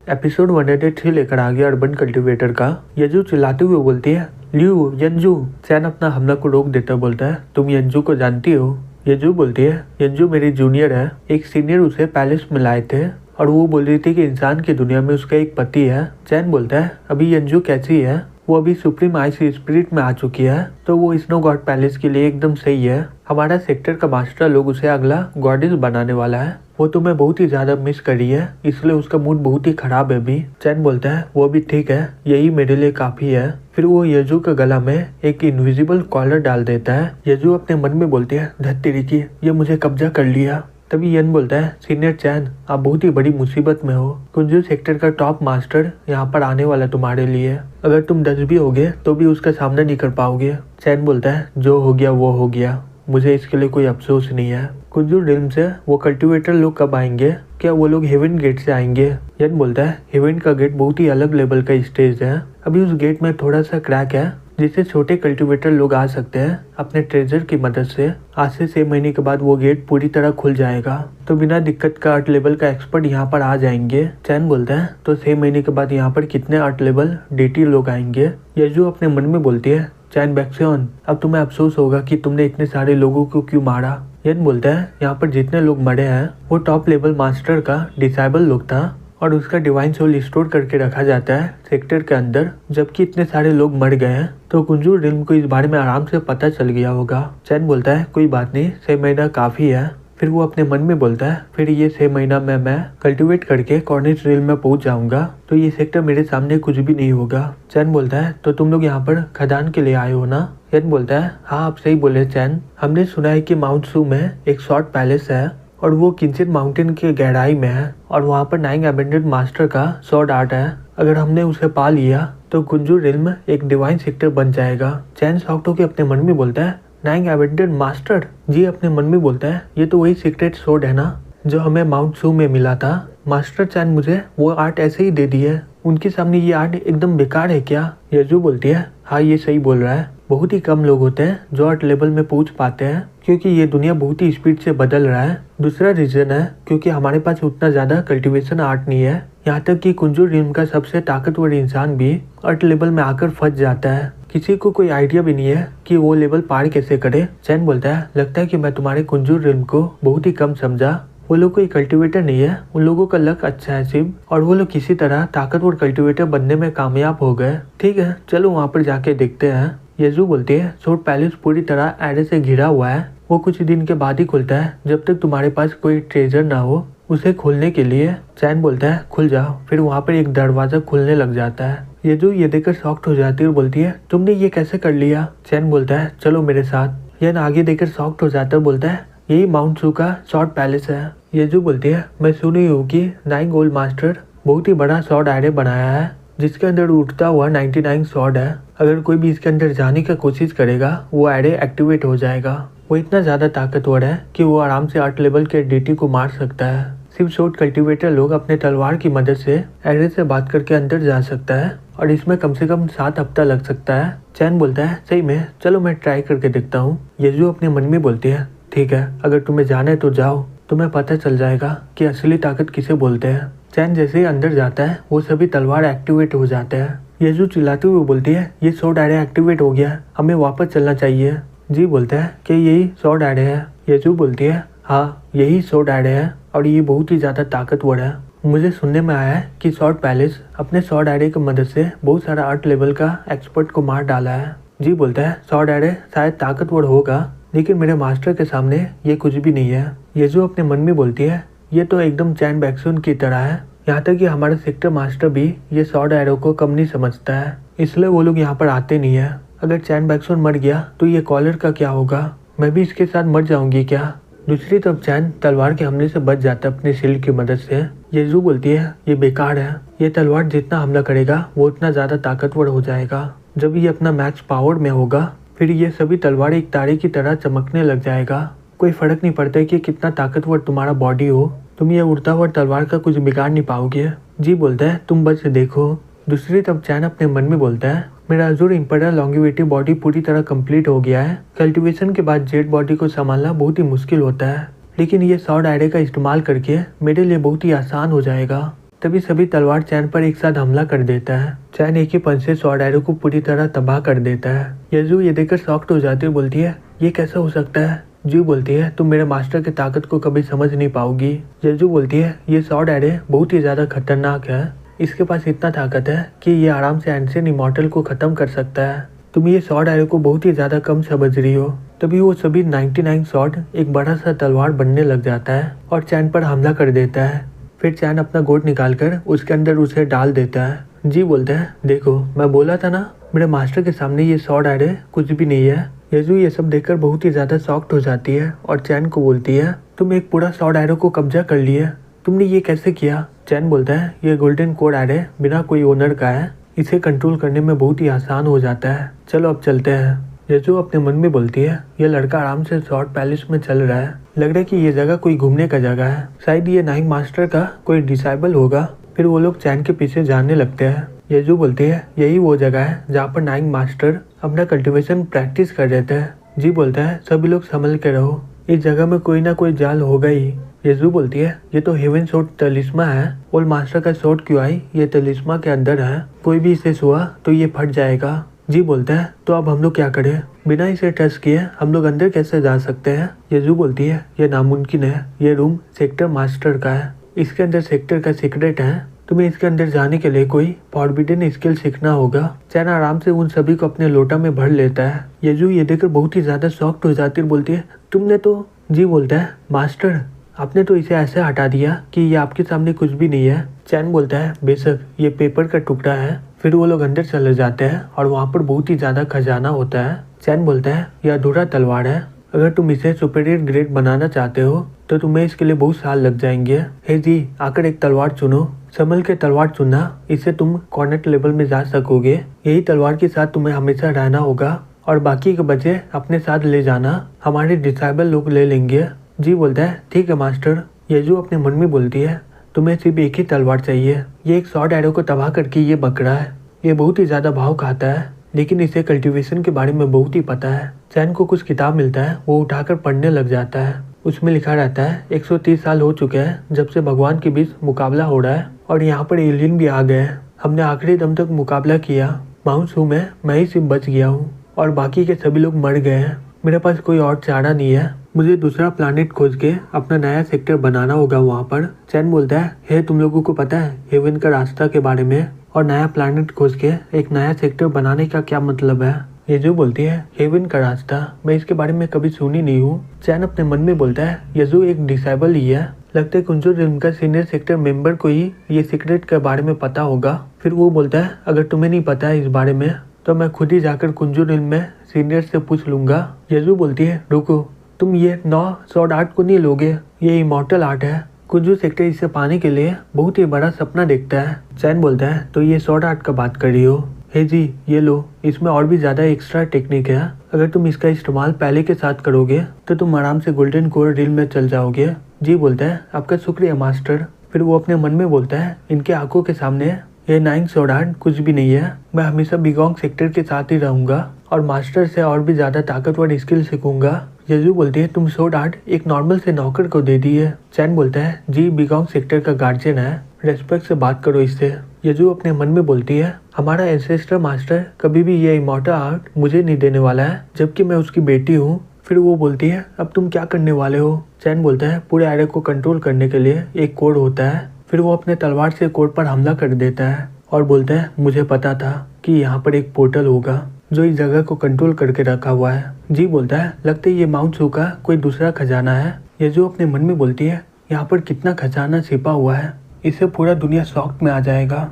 Episode 103 लेकर आ गया urban cultivator का। यंजू चिल्लाते हुए बोलती है, ल्यू यंजू। चैन अपना हमला को रोक देता बोलता है, तुम यंजू को जानती हो? यंजू बोलती है, यंजू मेरी जूनियर है। एक सीनियर उसे पैलेस में लाए थे और वो बोल रही थी कि इंसान की दुनिया में उसका एक पति है। चैन बोलता है, अभी यंजू कैसी है? वो अभी सुप्रीम आइस स्पिरिट में आ चुकी है, तो वो स्नो गॉड पैलेस के लिए एकदम सही है। हमारा सेक्टर का मास्टर लोग उसे अगला गॉडेस बनाने वाला है। वो तुम्हें बहुत ही ज्यादा मिस करी है, इसलिए उसका मूड बहुत ही खराब है अभी। चैन बोलता है, वो भी ठीक है, यही मेरे लिए काफी है। फिर वो यजू के गला में एक इनविजिबल कॉलर डाल देता है। यजू अपने मन में बोलती है, धत्तेरी की, ये मुझे कब्जा कर लिया। तभी यन बोलता है, सीनियर चैन, आप बहुत ही बड़ी मुसीबत में हो। कुंजू सेक्टर का टॉप मास्टर यहाँ पर आने वाला तुम्हारे लिए। अगर तुम 10 भी होगे तो भी उसका सामना नहीं कर पाओगे। चैन बोलता है, जो हो गया वो हो गया, मुझे इसके लिए कोई अफसोस नहीं है। कुंजू रिल्म से वो कल्टीवेटर लोग कब आएंगे? क्या वो लोग हेवन गेट से आएंगे? यन बोलता है, हेवन का गेट बहुत ही अलग लेवल का स्टेज है। अभी उस गेट में थोड़ा सा क्रैक है जिससे छोटे कल्टीवेटर लोग आ सकते हैं अपने ट्रेजर की मदद से। आज से 6 महीने के बाद वो गेट पूरी तरह खुल जाएगा, तो बिना दिक्कत का 8 लेवल का एक्सपर्ट यहाँ पर आ जाएंगे। चैन बोलता है, तो 6 महीने के बाद यहाँ पर कितने 8 लेवल डीटी लोग आएंगे? यजू अपने मन में बोलती है, चैन बैक्सियन, अब तुम्हें अफसोस होगा कि तुमने इतने सारे लोगों को क्यों मारा। यन बोलता है, यहाँ पर जितने लोग मरे हैं वो टॉप लेवल मास्टर का डिसेबल लोग था और उसका डिवाइन सोल स्टोर करके रखा जाता है सेक्टर के अंदर। जबकि इतने सारे लोग मर गए हैं तो कुंजू रिल्म को इस बारे में आराम से पता चल गया होगा। चैन बोलता है, कोई बात नहीं, 6 महीना काफी है। फिर वो अपने मन में बोलता है, फिर ये 6 महीना में मैं कल्टीवेट करके कॉर्निश रिल्म में पहुंच जाऊंगा, तो ये सेक्टर मेरे सामने कुछ भी नहीं होगा। चैन बोलता है, तो तुम लोग यहाँ पर खदान के लिए आए हो ना? चैन बोलता है, हाँ आप सही बोले चैन, हमने सुना है कि माउंट सू में एक शॉर्ट पैलेस है और वो किंचित माउंटेन के गहराई में है और वहाँ पर 9 एबेंडेड मास्टर का स्वॉर्ड आर्ट है। अगर हमने उसे पा लिया तो कुंजू रिल्म एक डिवाइन सेक्टर बन जाएगा। चैन शॉक्ट होकर अपने मन में बोलता है, 9 एबेंडेड मास्टर? जी अपने मन में बोलता है, ये तो वही सीक्रेट स्वॉर्ड है ना जो हमें माउंट सू में मिला था। मास्टर चैन मुझे वो आर्ट ऐसे ही दे दी है, उनके सामने ये आर्ट एकदम बेकार है क्या? यजू बोलती है, हाँ ये सही बोल रहा है, बहुत ही कम लोग होते हैं जो आर्ट लेवल में पहुंच पाते हैं क्योंकि ये दुनिया बहुत ही स्पीड से बदल रहा है। दूसरा रीजन है क्योंकि हमारे पास उतना ज्यादा कल्टीवेशन आर्ट नहीं है। यहाँ तक कि कुंजू रिल्म का सबसे ताकतवर इंसान भी आर्ट लेवल में आकर फंस जाता है। किसी को कोई आइडिया भी नहीं है कि वो लेवल पार कैसे करे। चैन बोलता है, लगता है कि मैं तुम्हारे कुंजू रिल्म को बहुत ही कम समझा। वो लोग कोई कल्टीवेटर नहीं है, उन लोगों का लक अच्छा है सिर्फ, और वो लोग किसी तरह ताकतवर कल्टीवेटर बनने में कामयाब हो गए। ठीक है, चलो वहाँ पर जाके देखते हैं। यजू बोलती है, शॉर्ट पैलेस पूरी तरह एरे से घिरा हुआ है, वो कुछ दिन के बाद ही खुलता है जब तक तुम्हारे पास कोई ट्रेजर ना हो उसे खोलने के लिए। चैन बोलता है, खुल जाओ। फिर वहाँ पर एक दरवाजा खुलने लग जाता है। यजू ये देखकर शॉक्ड हो जाती है और बोलती है, तुमने ये कैसे कर लिया? चैन बोलता है, चलो मेरे साथ। यन आगे देखकर शॉक्ड हो जाता है, बोलता है, यही माउंट सू का शॉर्ट पैलेस है। यजू बोलती है, मैं सुनी हूँ कि 9 गोल्ड मास्टर बहुत ही बड़ा शॉर्ट एरे बनाया है जिसके अंदर उठता हुआ 99 शॉर्ट है। अगर कोई भी इसके अंदर जाने की कोशिश करेगा वो एरे एक्टिवेट हो जाएगा। वो इतना ज्यादा ताकतवर है कि वो आराम से 8 लेवल के डीटी को मार सकता है। सिर्फ शॉर्ट कल्टीवेटर लोग अपने तलवार की मदद से एरे से बात करके अंदर जा सकता है और इसमें कम से कम 7 हफ्ता लग सकता है। चैन बोलता है, सही में, चलो मैं ट्राई करके देखता हूँ। यजू अपने मन में बोलती है, ठीक है, अगर तुम्हें जाना है तो जाओ, तुम्हें पता चल जाएगा कि असली ताकत किसे बोलते हैं। चैन जैसे ही अंदर जाता है वो सभी तलवार एक्टिवेट हो जाते हैं। यजू चिल्लाते हुए बोलती है, ये स्वॉर्ड एरे एक्टिवेट हो गया, हमें वापस चलना चाहिए। जी बोलता है कि यही स्वॉर्ड एरे है। यजू बोलती है, हाँ यही स्वॉर्ड एरे है और ये बहुत ही ज्यादा ताकतवर है। मुझे सुनने में आया है कि स्वॉर्ड पैलेस अपने स्वॉर्ड एरे की मदद से बहुत सारा 8 लेवल का एक्सपर्ट को मार डाला है। जी बोलता है, स्वॉर्ड एरे शायद ताकतवर होगा लेकिन मेरे मास्टर के सामने ये कुछ भी नहीं है। यजू अपने मन में बोलती है, ये तो एकदम चैन बैक्सन की तरह है। यहाँ तक कि हमारा सेक्टर मास्टर भी ये स्वॉर्ड एरो को कम नहीं समझता है, इसलिए वो लोग यहाँ पर आते नहीं है। अगर चैन बैक्सन मर गया तो ये कॉलर का क्या होगा? मैं भी इसके साथ मर जाऊंगी क्या? दूसरी तरफ चैन तलवार के हमले से बच जाता है अपने शील्ड की मदद से। यजू बोलती है, ये बेकार है, ये तलवार जितना हमला करेगा वो उतना ज्यादा ताकतवर हो जाएगा। जब ये अपना मैक्स पावर में होगा फिर ये सभी तलवार एक तारे की तरह चमकने लग जाएगा। कोई फर्क नहीं पड़ता कि कितना ताकतवर तुम्हारा बॉडी हो, तुम ये उड़ता हुआ तलवार का कुछ बिगाड़ नहीं पाओगे। जी बोलता है, तुम बस देखो। दूसरी तरफ चैन अपने मन में बोलता है, मेरा अजूर इम्पीरियल लॉन्गेविटी बॉडी पूरी तरह कंप्लीट हो गया है। कल्टीवेशन के बाद जेड बॉडी को संभालना बहुत ही मुश्किल होता है, लेकिन ये स्वॉर्ड एरे का इस्तेमाल करके मेरे लिए बहुत ही आसान हो जाएगा। तभी सभी तलवार चैन पर एक साथ हमला कर देता है। चैन एक ही पंच से स्वॉर्ड एरो को पूरी तरह तबाह कर देता है। यजू ये देखकर शॉक्ड हो जाती है, बोलती है ये कैसे हो सकता है। जू बोलती है तुम मेरे मास्टर की ताकत को कभी समझ नहीं पाओगी। यजू बोलती है ये स्वॉर्ड एरो बहुत ही ज्यादा खतरनाक है, इसके पास इतना ताकत है कि ये आराम से एंशिएंट इमॉर्टल को खत्म कर सकता है। तुम ये स्वॉर्ड एरो को बहुत ही ज्यादा कम समझ रही हो। तभी वो सभी 99 स्वॉर्ड एक बड़ा सा तलवार बनने लग जाता है और चैन पर हमला कर देता है। फिर चैन अपना गोट निकालकर उसके अंदर उसे डाल देता है। जी बोलता है देखो मैं बोला था ना, मेरे मास्टर के सामने ये स्वॉर्ड एरो कुछ भी नहीं है। यजू ये सब देखकर बहुत ही ज्यादा शॉक्ड हो जाती है और चैन को बोलती है तुम एक पूरा स्वॉर्ड एरो को कब्जा कर लिए, तुमने ये कैसे किया। चैन बोलता है ये गोल्डन कोड एरो बिना कोई ओनर का है, इसे कंट्रोल करने में बहुत ही आसान हो जाता है, चलो अब चलते हैं। यजू अपने मन में बोलती है ये लड़का आराम से स्वॉर्ड पैलेस में चल रहा है, लग रहा है कि ये जगह कोई घूमने का जगह है, शायद ये नाइंग मास्टर का कोई डिसाइबल होगा। फिर वो लोग चैन के पीछे जाने लगते हैं। यजू बोलते हैं यही वो जगह है जहाँ पर नाइंग मास्टर अपना कल्टीवेशन प्रैक्टिस कर रहे थे। जी बोलता है सभी लोग संभल के रहो, इस जगह में कोई ना कोई जाल होगा ही। यजू बोलती है ये तो हेवन शॉट तलिस्मा है, ओल्ड मास्टर का शॉट क्यों आई, ये तलिस्मा के अंदर है, कोई भी इसे छुआ तो ये फट जाएगा। जी बोलता है तो अब हम लोग क्या करें, बिना इसे टच किए हम लोग अंदर कैसे जा सकते हैं। यजू बोलती है ये नामुमकिन है, ये रूम सेक्टर मास्टर का है, इसके अंदर सेक्टर का सीक्रेट है, तुम्हें इसके अंदर जाने के लिए कोई फॉरबिडन स्किल सीखना होगा। चैन आराम से उन सभी को अपने लोटा में भर लेता है। यजू ये देखकर बहुत ही ज्यादा शॉक्ड हो जाती है, बोलती है तुमने तो। जी बोलता है मास्टर आपने तो इसे ऐसे हटा दिया कि ये आपके सामने कुछ भी नहीं है। चैन बोलता है बेशक ये पेपर का टुकड़ा है। फिर वो लोग अंदर चले जाते हैं और वहाँ पर बहुत ही ज्यादा खजाना होता है। चैन बोलता है यह अधूरा तलवार है, अगर तुम इसे सुपीरियर ग्रेड बनाना चाहते हो तो तुम्हें इसके लिए बहुत साल लग जाएंगे। हे जी आकर एक तलवार चुनो, संभल के तलवार चुनना, इससे तुम कॉर्नेट लेवल में जा सकोगे, यही तलवार के साथ तुम्हें हमेशा रहना होगा और बाकी के बच्चे अपने साथ ले जाना, हमारे डिसाइबल लोग ले लेंगे। जी बोलता है ठीक है मास्टर। यजू अपने मन में बोलती है तुम्हें सिर्फ एक ही तलवार चाहिए, ये एक स्वॉर्ड एरो को तबाह करके ये बकरा है, ये बहुत ही ज्यादा भाव खाता है लेकिन इसे कल्टीवेशन के बारे में बहुत ही पता है। चैन को कुछ किताब मिलता है, वो उठाकर पढ़ने लग जाता है। उसमें लिखा रहता है 130 साल हो चुके हैं जब से भगवान के बीच मुकाबला हो रहा है और यहाँ पर एलियन भी आ गए हैं, हमने आखिरी दम तक मुकाबला किया, माउंट सू में मैं ही सिर्फ बच गया हूँ और बाकी के सभी लोग मर गए हैं, मेरे पास कोई और चारा नहीं है, मुझे दूसरा प्लानिट खोज के अपना नया सेक्टर बनाना होगा वहाँ पर। चैन बोलता है हे तुम लोगों को पता है हेवन का रास्ता के बारे में, और नया प्लानिट खोज के एक नया सेक्टर बनाने का क्या मतलब है। ये जो बोलती है हेवन का रास्ता, मैं इसके बारे में कभी सुनी नहीं हूँ। चैन अपने मन में बोलता है यजू एक डिसाइबल ही है, लगता है कुंजू रिल्म का सीनियर सेक्टर मेंबर को ही ये सीक्रेट के बारे में पता होगा। फिर वो बोलता है अगर तुम्हें नहीं पता है इस बारे में तो मैं खुद ही जाकर कुंजू रिल्म में सीनियर से पूछ लूंगा। यजू बोलती है रुको, तुम ये 9 स्वॉर्ड आर्ट को नहीं लोगे, ये इमॉर्टल आर्ट है, कुंजू सेक्टर इसे पाने के लिए बहुत ही बड़ा सपना देखता है। चैन बोलता है तो ये स्वॉर्ड आर्ट का बात कर रही हो, हे जी ये लो, इसमें और भी ज्यादा एक्स्ट्रा टेक्निक है, अगर तुम इसका इस्तेमाल पहले के साथ करोगे तो तुम आराम से गोल्डन कोर रिल में चल जाओगे। जी बोलता है आपका शुक्रिया मास्टर। फिर वो अपने मन में बोलता है इनके आंखों के सामने ये 9 स्वॉर्ड आर्ट कुछ भी नहीं है, मैं हमेशा बिगोंग सेक्टर के साथ ही रहूंगा और मास्टर से और भी ज्यादा ताकतवर स्किल सीखूंगा। यजू बोलती है तुम स्वॉर्ड आर्ट एक नॉर्मल से नौकर को दे दी है। चैन बोलता है जी बिगोंग सेक्टर का गार्जियन है, रेस्पेक्ट से बात करो इससे। यजू अपने मन में बोलती है हमारा एंसेस्टर मास्टर कभी भी ये इमॉर्टल आर्ट मुझे नहीं देने वाला है, जबकि मैं उसकी बेटी हूँ। फिर वो बोलती है अब तुम क्या करने वाले हो। चैन बोलता है पूरे एरिया को कंट्रोल करने के लिए एक कोड होता है। फिर वो अपने तलवार से कोड पर हमला कर देता है और बोलता है मुझे पता था कि यहाँ पर एक पोर्टल होगा जो इस जगह को कंट्रोल करके रखा हुआ है। जी बोलता है लगता है ये माउंट सू का कोई दूसरा खजाना है। यजू अपने मन में बोलती है यहाँ पर कितना खजाना छिपा हुआ है, इससे पूरा दुनिया शॉक में आ जाएगा।